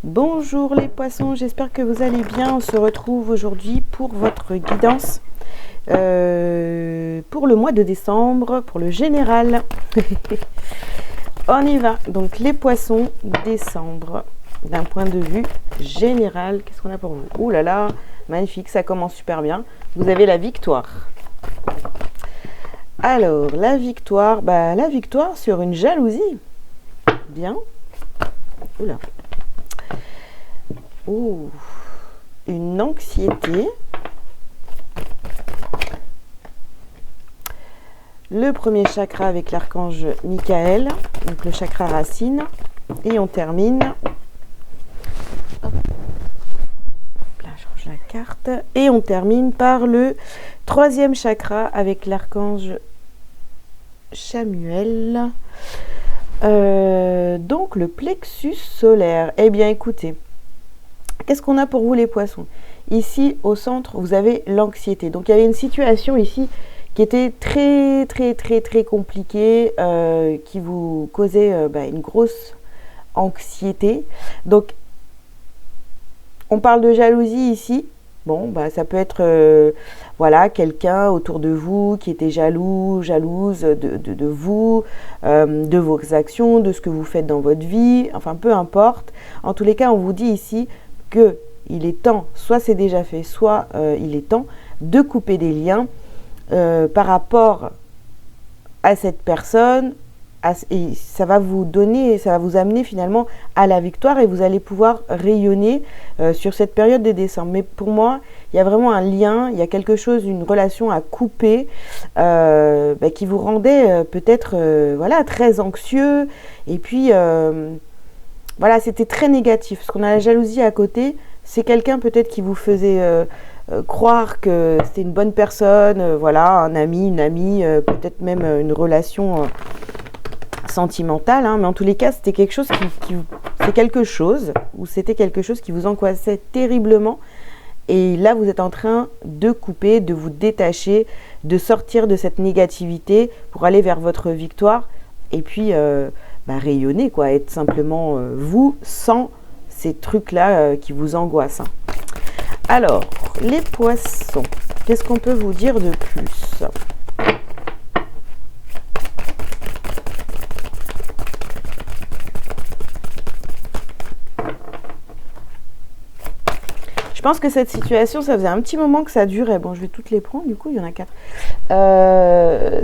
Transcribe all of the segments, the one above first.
Bonjour les poissons, j'espère que vous allez bien. On se retrouve aujourd'hui pour votre guidance pour le mois de décembre, pour le général. On y va. Donc les poissons, décembre, d'un point de vue général, qu'est-ce qu'on a pour vous? Ouh là là, magnifique, ça commence super bien. Vous avez la victoire. Alors, la victoire sur une jalousie. Bien. Oula. Ouh, une anxiété. Le premier chakra avec l'archange Michael, donc le chakra racine. Et on termine. Hop. Là, je change la carte. Et on termine par le troisième chakra avec l'archange Chamuel. Donc le plexus solaire. Eh bien, écoutez. Qu'est-ce qu'on a pour vous les poissons? Ici, au centre, vous avez l'anxiété. Donc, il y avait une situation ici qui était très compliquée, qui vous causait une grosse anxiété. Donc, on parle de jalousie ici. Bon, ça peut être quelqu'un autour de vous qui était jalouse de vous, de vos actions, de ce que vous faites dans votre vie. Enfin, peu importe. En tous les cas, on vous dit ici qu'il est temps, soit c'est déjà fait, soit il est temps de couper des liens par rapport à cette personne, et ça va vous amener finalement à la victoire et vous allez pouvoir rayonner sur cette période de décembre. Mais pour moi, il y a vraiment un lien, il y a quelque chose, une relation à couper qui vous rendait peut-être très anxieux et puis c'était très négatif. Parce qu'on a la jalousie à côté, c'est quelqu'un peut-être qui vous faisait croire que c'était une bonne personne, un ami, une amie, peut-être même une relation sentimentale. Mais en tous les cas, c'était quelque chose c'était quelque chose qui vous angoissait terriblement. Et là, vous êtes en train de couper, de vous détacher, de sortir de cette négativité pour aller vers votre victoire. Et puis rayonner, être simplement vous, sans ces trucs-là qui vous angoissent. Alors, les poissons, qu'est-ce qu'on peut vous dire de plus? Je pense que cette situation, ça faisait un petit moment que ça durait. Bon, je vais toutes les prendre, du coup, il y en a 4.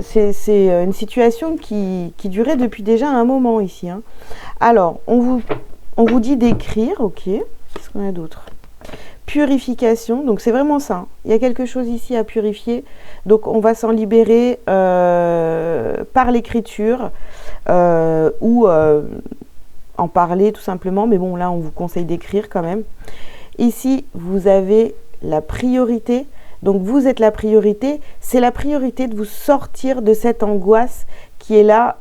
C'est une situation qui durait depuis déjà un moment ici. Alors, on vous dit d'écrire, ok. Qu'est-ce qu'on a d'autre? Purification, donc c'est vraiment ça. Il y a quelque chose ici à purifier. Donc, on va s'en libérer par l'écriture ou en parler tout simplement. Mais bon, là, on vous conseille d'écrire quand même. Ici, vous avez la priorité. Donc, vous êtes la priorité. C'est la priorité de vous sortir de cette angoisse qui est là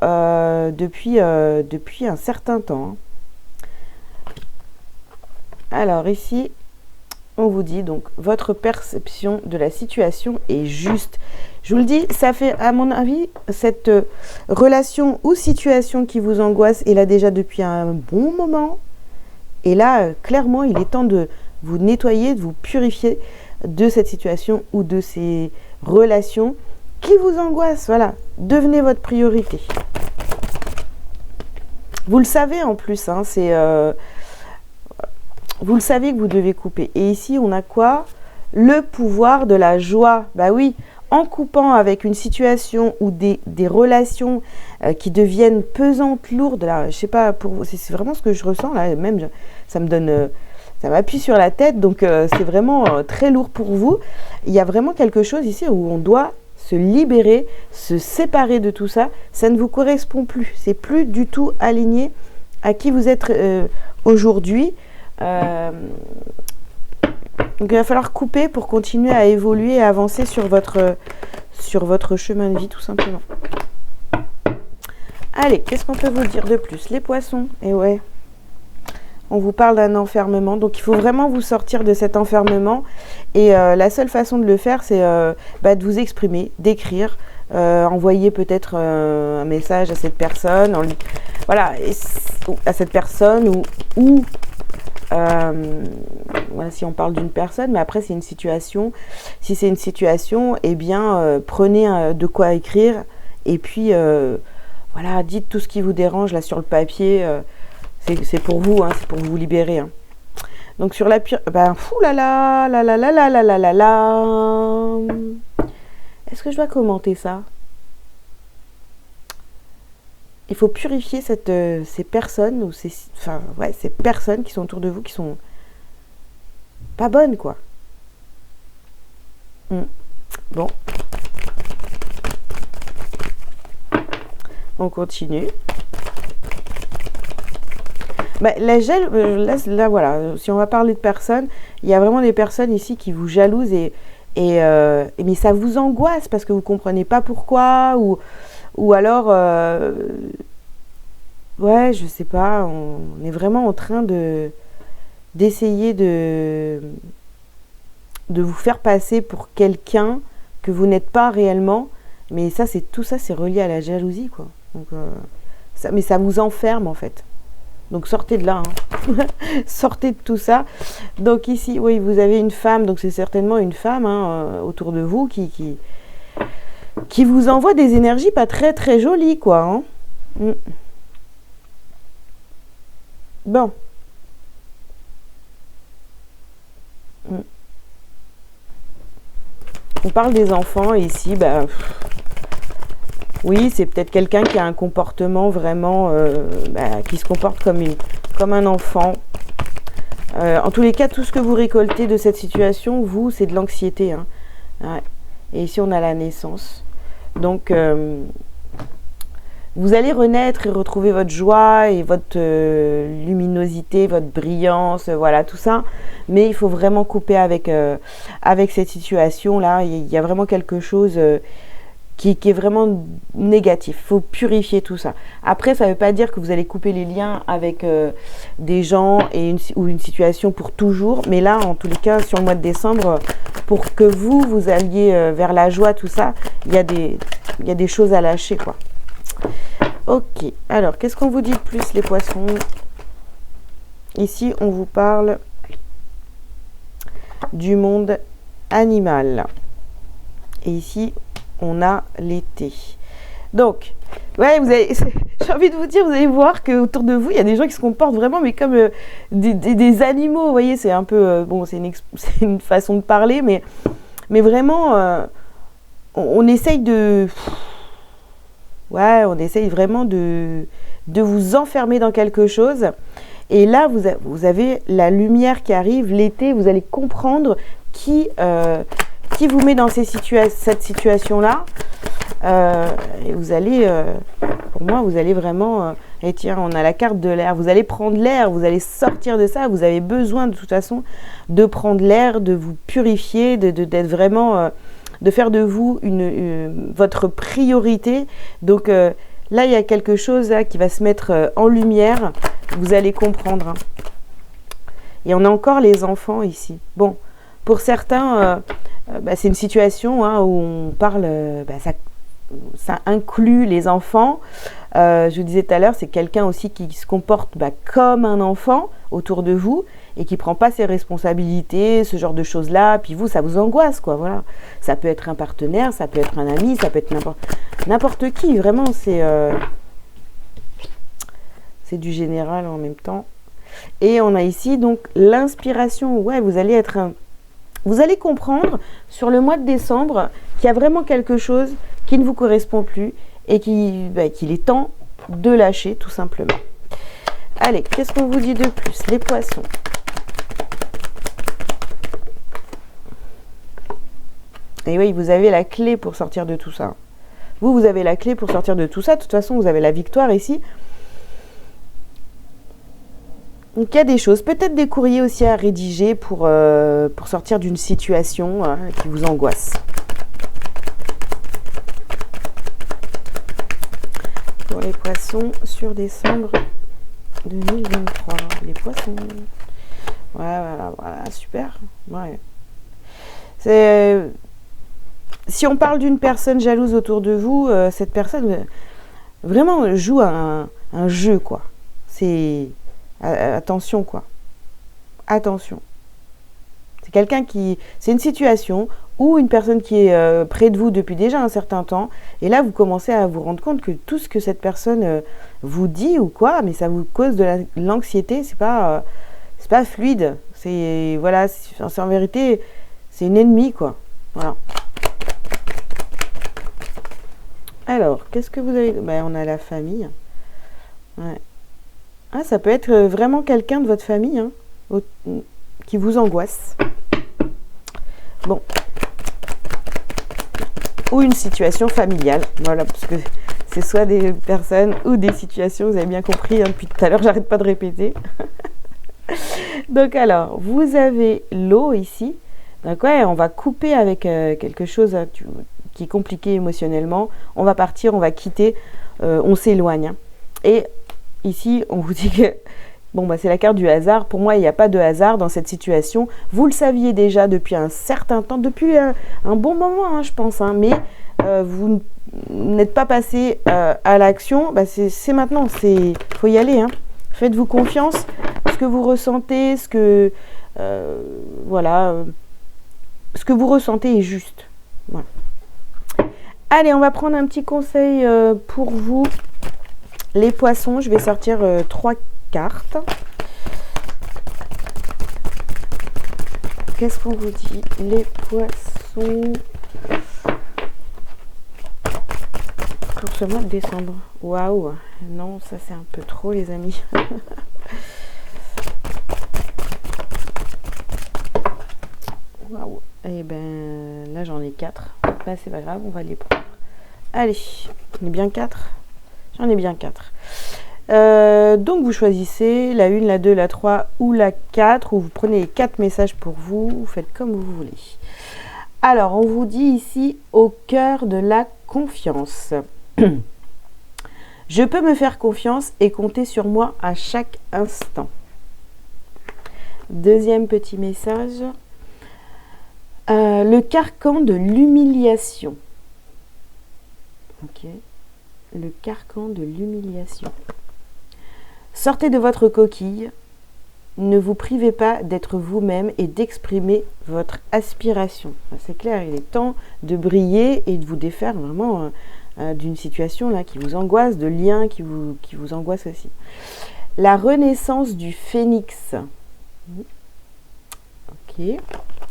depuis un certain temps. Alors, ici, on vous dit donc votre perception de la situation est juste. Je vous le dis, ça fait, à mon avis, cette relation ou situation qui vous angoisse est là déjà depuis un bon moment. Et là, clairement, il est temps de vous nettoyer, de vous purifier de cette situation ou de ces relations qui vous angoissent. Voilà, devenez votre priorité. Vous le savez en plus, vous le savez que vous devez couper. Et ici, on a quoi? Le pouvoir de la joie. Bah oui, en coupant avec une situation ou des relations qui deviennent pesantes, lourdes. Là, je sais pas, c'est vraiment ce que je ressens là. Même, ça me donne... ça m'appuie sur la tête, donc c'est vraiment très lourd pour vous. Il y a vraiment quelque chose ici où on doit se libérer, se séparer de tout ça. Ça ne vous correspond plus. C'est plus du tout aligné à qui vous êtes aujourd'hui. Donc il va falloir couper pour continuer à évoluer et avancer sur votre chemin de vie tout simplement. Allez, qu'est-ce qu'on peut vous dire de plus? Les poissons, et ouais. On vous parle d'un enfermement, donc il faut vraiment vous sortir de cet enfermement. Et la seule façon de le faire, c'est de vous exprimer, d'écrire, envoyer peut-être un message à cette personne, à cette personne ou voilà, si on parle d'une personne, mais après c'est une situation. Si c'est une situation, eh bien prenez de quoi écrire et puis voilà, dites tout ce qui vous dérange là sur le papier. C'est pour vous, hein, c'est pour vous libérer. Hein. Donc sur la pure, ben fou là là là là là là là là là là. Est-ce que je dois commenter ça? Il faut purifier ces personnes ou ces personnes qui sont autour de vous qui sont pas bonnes quoi. Bon, on continue. Bah, la gel, là voilà, si on va parler de personnes, il y a vraiment des personnes ici qui vous jalousent mais ça vous angoisse parce que vous comprenez pas pourquoi ou alors ouais je sais pas, on est vraiment en train d'essayer de vous faire passer pour quelqu'un que vous n'êtes pas réellement, mais tout ça c'est relié à la jalousie quoi. Donc mais ça vous enferme en fait. Donc sortez de là, hein. Sortez de tout ça. Donc ici, oui, vous avez une femme, donc c'est certainement une femme hein, autour de vous qui vous envoie des énergies pas très très jolies, quoi. Hein. Bon. On parle des enfants ici, bah... Oui, c'est peut-être quelqu'un qui a un comportement vraiment, qui se comporte comme un enfant. En tous les cas, tout ce que vous récoltez de cette situation, vous, c'est de l'anxiété. Hein. Ouais. Et ici, on a la naissance. Donc, vous allez renaître et retrouver votre joie et votre luminosité, votre brillance, voilà, tout ça. Mais il faut vraiment couper avec cette situation-là. Il y a vraiment quelque chose... qui est vraiment négatif. Il faut purifier tout ça. Après, ça ne veut pas dire que vous allez couper les liens avec des gens ou une situation pour toujours. Mais là, en tous les cas, sur le mois de décembre, pour que vous alliez vers la joie, tout ça, il y a des choses à lâcher, quoi. Ok. Alors, qu'est-ce qu'on vous dit de plus, les poissons? Ici, on vous parle du monde animal. Et ici, on a l'été. Donc, ouais, j'ai envie de vous dire, vous allez voir qu'autour de vous, il y a des gens qui se comportent vraiment, mais comme des animaux, vous voyez, c'est un peu, bon, c'est une façon de parler, mais vraiment, on essaye on essaye vraiment de vous enfermer dans quelque chose. Et là, vous avez la lumière qui arrive, l'été, vous allez comprendre qui vous met dans cette situation-là. Et vous allez, pour moi, vous allez vraiment... et tiens, on a la carte de l'air. Vous allez prendre l'air, vous allez sortir de ça. Vous avez besoin, de toute façon, de prendre l'air, de vous purifier, d'être vraiment... de faire de vous votre priorité. Donc là, il y a quelque chose là, qui va se mettre en lumière. Vous allez comprendre. Hein. Et on a encore les enfants ici. Bon, pour certains... c'est une situation hein, où on parle, ça inclut les enfants. Je vous disais tout à l'heure, c'est quelqu'un aussi qui se comporte comme un enfant autour de vous et qui ne prend pas ses responsabilités, ce genre de choses-là. Puis vous, ça vous angoisse, quoi. Voilà. Ça peut être un partenaire, ça peut être un ami, ça peut être n'importe qui. Vraiment, c'est du général en même temps. Et on a ici donc l'inspiration. Ouais, vous allez comprendre sur le mois de décembre qu'il y a vraiment quelque chose qui ne vous correspond plus et qu'il est temps de lâcher tout simplement. Allez, qu'est-ce qu'on vous dit de plus? Les poissons. Et oui, vous avez la clé pour sortir de tout ça. Vous avez la clé pour sortir de tout ça. De toute façon, vous avez la victoire ici. Donc il y a des choses, peut-être des courriers aussi à rédiger pour sortir d'une situation qui vous angoisse. Pour les poissons sur décembre 2023. Les poissons. Ouais, voilà, super. Ouais. Si on parle d'une personne jalouse autour de vous, cette personne vraiment joue un jeu, quoi. C'est... Attention quoi. attention. C'est quelqu'un qui... C'est une situation ou une personne qui est près de vous depuis déjà un certain temps, et là vous commencez à vous rendre compte que tout ce que cette personne vous dit ou quoi, mais ça vous cause de l'anxiété, c'est pas fluide, c'est voilà, c'est en vérité c'est une ennemie quoi, voilà. Alors qu'est-ce que vous avez? Ben, on a la famille, ouais. Ah, ça peut être vraiment quelqu'un de votre famille hein, qui vous angoisse. Bon. Ou une situation familiale, voilà, parce que c'est soit des personnes ou des situations, vous avez bien compris, hein, depuis tout à l'heure, j'arrête pas de répéter. Donc alors, vous avez l'eau ici, donc ouais, on va couper avec quelque chose qui est compliqué émotionnellement, on va partir, on va quitter, on s'éloigne. Hein. Et ici, on vous dit que bon, bah, c'est la carte du hasard. Pour moi, il n'y a pas de hasard dans cette situation. Vous le saviez déjà depuis un certain temps, depuis un bon moment, hein, je pense. Hein, mais vous n'êtes pas passé à l'action. Bah, c'est maintenant. Il faut y aller. Hein. Faites-vous confiance. Ce que vous ressentez, ce que vous ressentez est juste. Voilà. Allez, on va prendre un petit conseil pour vous, les poissons. Je vais sortir 3 cartes. Qu'est-ce qu'on vous dit, les poissons, pour ce mois de décembre? Waouh, non, ça c'est un peu trop, les amis. Waouh. Et ben là j'en ai 4. Bah, c'est pas grave, on va les prendre. Allez, j'en ai bien 4. J'en ai bien 4. Donc vous choisissez la 1, la 2, la 3 ou la 4, ou vous prenez les 4 messages pour vous, vous faites comme vous voulez. Alors, on vous dit ici, au cœur de la confiance. Je peux me faire confiance et compter sur moi à chaque instant. Deuxième petit message. Le carcan de l'humiliation. Ok. Le carcan de l'humiliation. Sortez de votre coquille, ne vous privez pas d'être vous-même et d'exprimer votre aspiration. C'est clair, il est temps de briller et de vous défaire vraiment d'une situation là qui vous angoisse, de liens qui vous angoissent aussi. La renaissance du phénix. Ok.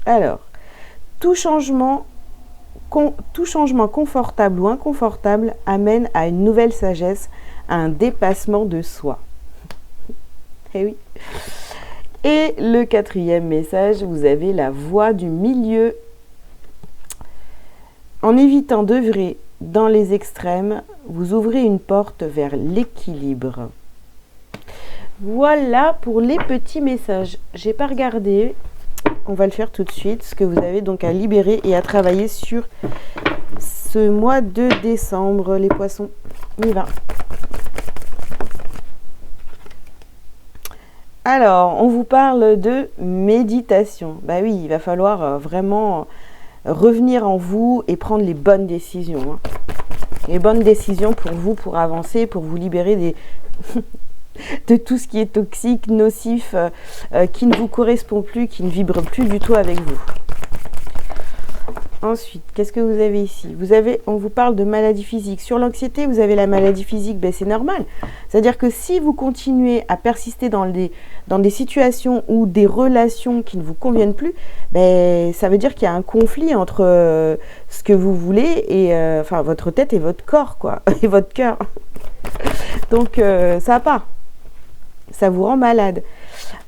Alors, tout changement confortable ou inconfortable amène à une nouvelle sagesse, à un dépassement de soi. Eh oui. Et le 4e message, vous avez la voie du milieu. En évitant d'œuvrer dans les extrêmes, vous ouvrez une porte vers l'équilibre. Voilà pour les petits messages. J'ai pas regardé. On va le faire tout de suite. Ce que vous avez donc à libérer et à travailler sur ce mois de décembre, les poissons. On y va. Alors, on vous parle de méditation. Bah oui, il va falloir vraiment revenir en vous et prendre les bonnes décisions. Hein. Les bonnes décisions pour vous, pour avancer, pour vous libérer de tout ce qui est toxique, nocif, qui ne vous correspond plus, qui ne vibre plus du tout avec vous. Ensuite, qu'est-ce que vous avez ici? On vous parle de maladie physique. Sur l'anxiété, vous avez la maladie physique, ben c'est normal. C'est-à-dire que si vous continuez à persister dans des situations ou des relations qui ne vous conviennent plus, ben, ça veut dire qu'il y a un conflit entre ce que vous voulez et enfin votre tête et votre corps, quoi, et votre cœur. Donc ça va pas. Ça vous rend malade.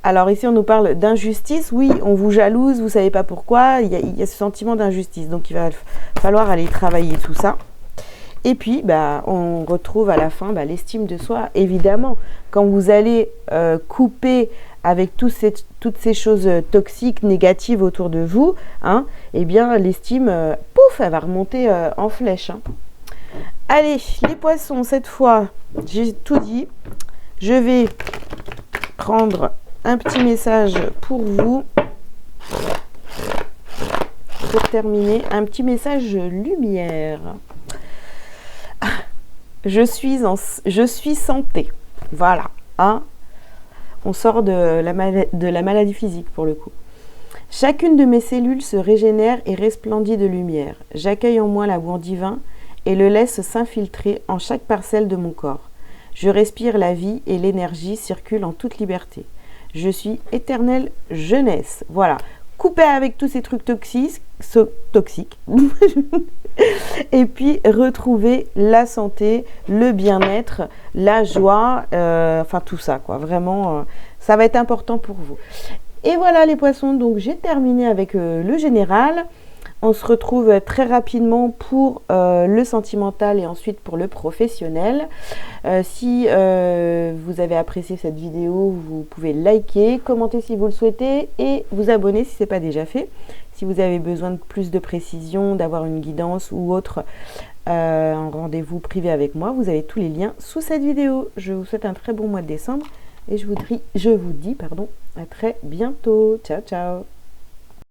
Alors ici, on nous parle d'injustice. Oui, on vous jalouse, vous ne savez pas pourquoi. Il y a ce sentiment d'injustice. Donc, il va falloir aller travailler tout ça. Et puis, bah, on retrouve à la fin l'estime de soi. Évidemment, quand vous allez couper avec toutes ces choses toxiques, négatives autour de vous, hein, eh bien, l'estime, pouf, elle va remonter en flèche. Hein. Allez, les poissons, cette fois, j'ai tout dit. Je vais prendre un petit message pour vous. Pour terminer, un petit message lumière. Je suis santé. Voilà. Hein. On sort de la maladie physique pour le coup. Chacune de mes cellules se régénère et resplendit de lumière. J'accueille en moi l'amour divin et le laisse s'infiltrer en chaque parcelle de mon corps. Je respire la vie et l'énergie circule en toute liberté. Je suis éternelle jeunesse. Voilà. Coupez avec tous ces trucs toxiques. Et puis retrouver la santé, le bien-être, la joie, enfin tout ça quoi. Vraiment, ça va être important pour vous. Et voilà les poissons, donc j'ai terminé avec le général. On se retrouve très rapidement pour le sentimental et ensuite pour le professionnel. Si vous avez apprécié cette vidéo, vous pouvez liker, commenter si vous le souhaitez et vous abonner si ce n'est pas déjà fait. Si vous avez besoin de plus de précision, d'avoir une guidance ou autre, un rendez-vous privé avec moi, vous avez tous les liens sous cette vidéo. Je vous souhaite un très bon mois de décembre et je vous dis à très bientôt. Ciao, ciao!